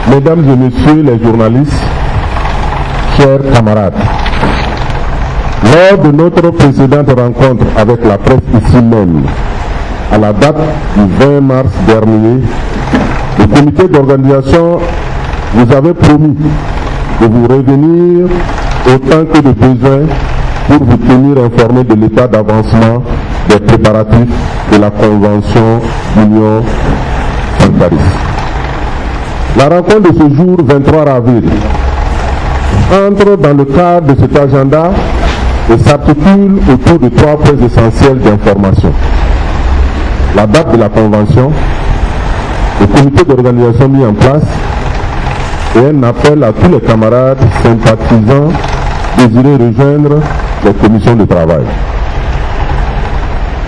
Mesdames et messieurs les journalistes, chers camarades, lors de notre précédente rencontre avec la presse ici même, à la date du 20 mars dernier, le comité d'organisation vous avait promis de vous revenir autant que de besoin pour vous tenir informé de l'état d'avancement des préparatifs de la Convention d'Union Sankariste. La rencontre de ce jour, 23 avril, entre dans le cadre de cet agenda et s'articule autour de 3 points essentiels d'information. La date de la Convention, le comité d'organisation mis en place et un appel à tous les camarades sympathisants désirés rejoindre les commissions de travail.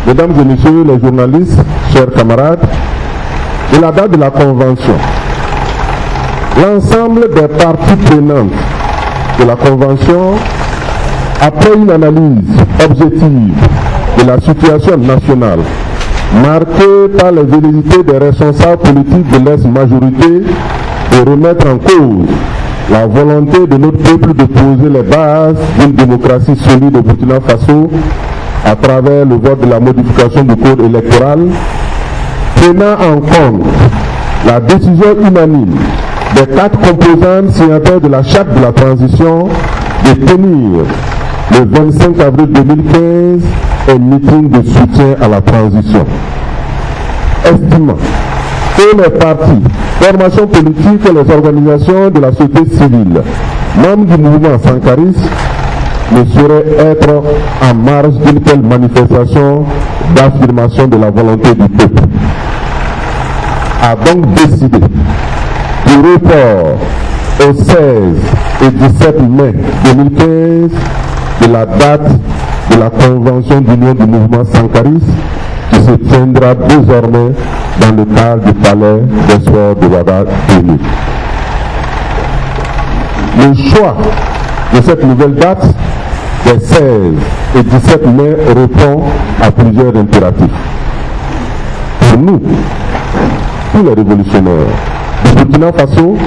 Mesdames et messieurs les journalistes, chers camarades, de la date de la Convention, l'ensemble des parties prenantes de la Convention, après une analyse objective de la situation nationale, marquée par les velléités des responsables politiques de l'ex-majorité de remettre en cause la volonté de notre peuple de poser les bases d'une démocratie solide au Burkina Faso à travers le vote de la modification du code électoral, prenant en compte la décision unanime des 4 composantes signataires de la charte de la transition de tenir le 25 avril 2015 un meeting de soutien à la transition. Estimant que les partis, formations politiques et les organisations de la société civile, membres du mouvement sankariste, ne sauraient être en marge d'une telle manifestation d'affirmation de la volonté du peuple, a donc décidé du report au 16 et 17 mai 2015 de la date de la Convention d'Union du mouvement sankariste qui se tiendra désormais dans le cadre du palais des sports de Ouagadougou. Le choix de cette nouvelle date des 16 et 17 mai répond à plusieurs impératifs. Pour nous, tous les révolutionnaires du Burkina Faso,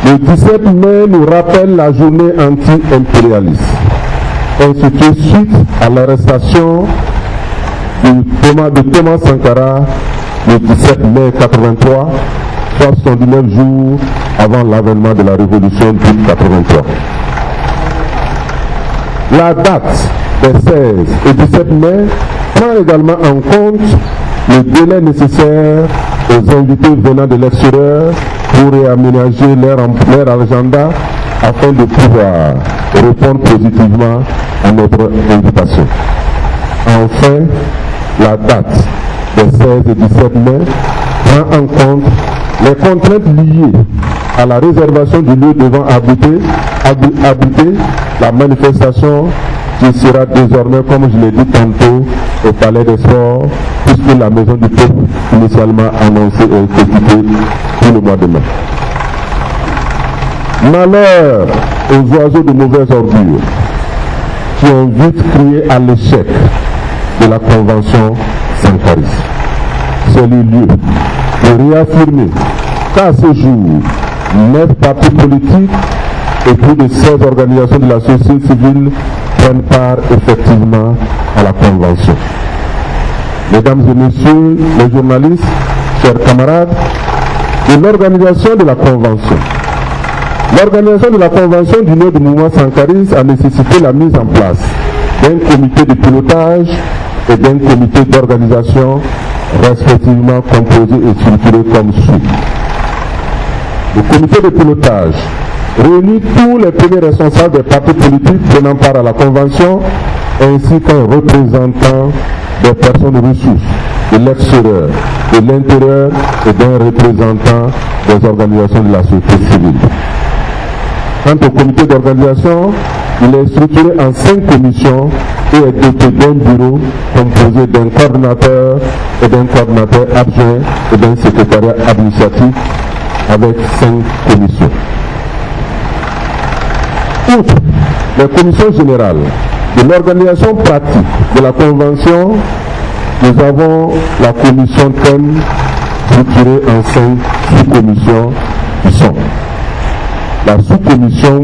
le 17 mai nous rappelle la journée anti-impérialiste, instituée suite à l'arrestation de Thomas Sankara le 17 mai 1983, soit 79 jours avant l'avènement de la révolution d'août 1983. La date des 16 et 17 mai prend également en compte le délai nécessaire aux invités venant de l'extérieur pour réaménager leur agenda afin de pouvoir répondre positivement à notre invitation. Enfin, la date des 16 et 17 mai prend en compte les contraintes liées à la réservation du lieu devant abriter la manifestation qui sera désormais, comme je l'ai dit tantôt, au Palais des Sports, puisque la Maison du Peuple initialement annoncée est occupée pour le mois de mai. Malheur aux oiseaux de mauvaise augure qui ont vite crié à l'échec de la Convention sankariste. C'est le lieu de réaffirmer qu'à ce jour, 9 partis politiques et plus de 16 organisations de la société civile prennent part effectivement à la Convention. Mesdames et messieurs les journalistes, chers camarades, de l'organisation de la Convention. L'organisation de la Convention d'Union du mouvement sankariste a nécessité la mise en place d'un comité de pilotage et d'un comité d'organisation respectivement composé et structuré comme suit. Le comité de pilotage réunit tous les premiers responsables des partis politiques prenant part à la Convention ainsi qu'un représentant des personnes ressources de l'extérieur, de l'intérieur et d'un représentant des organisations de la société civile. Quant au comité d'organisation, il est structuré en 5 commissions et est doté d'un bureau composé d'un coordinateur et d'un coordinateur adjoint et d'un secrétariat administratif avec 5 commissions. Outre les commissions générales de l'organisation pratique de la Convention, nous avons la commission thème structurée en 5 sous-commissions qui sont la sous-commission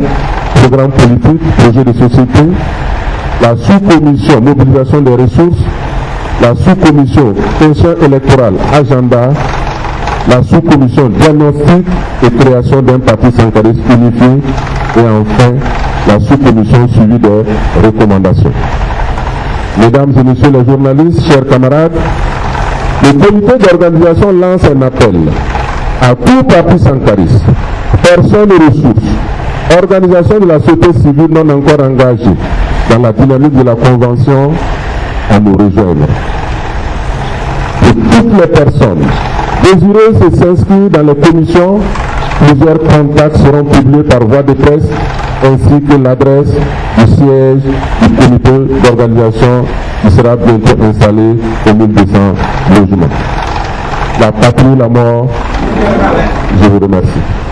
programme politique, projet de société, la sous-commission mobilisation des ressources, la sous-commission pension électorale agenda, la sous-commission diagnostic et création d'un parti sankariste unifié et enfin la sous-commission suivie des recommandations. Mesdames et messieurs les journalistes, chers camarades, le comité d'organisation lance un appel à tout parti sankariste, personnes et ressources, organisations de la société civile non encore engagées dans la dynamique de la convention à nous rejoindre. Pour toutes les personnes désireuses de s'inscrire dans les commissions, plusieurs contacts seront publiés par voie de presse ainsi que l'adresse du siège du comité d'organisation qui sera bientôt installé au 1200 logements. La patrie, la mort, je vous remercie.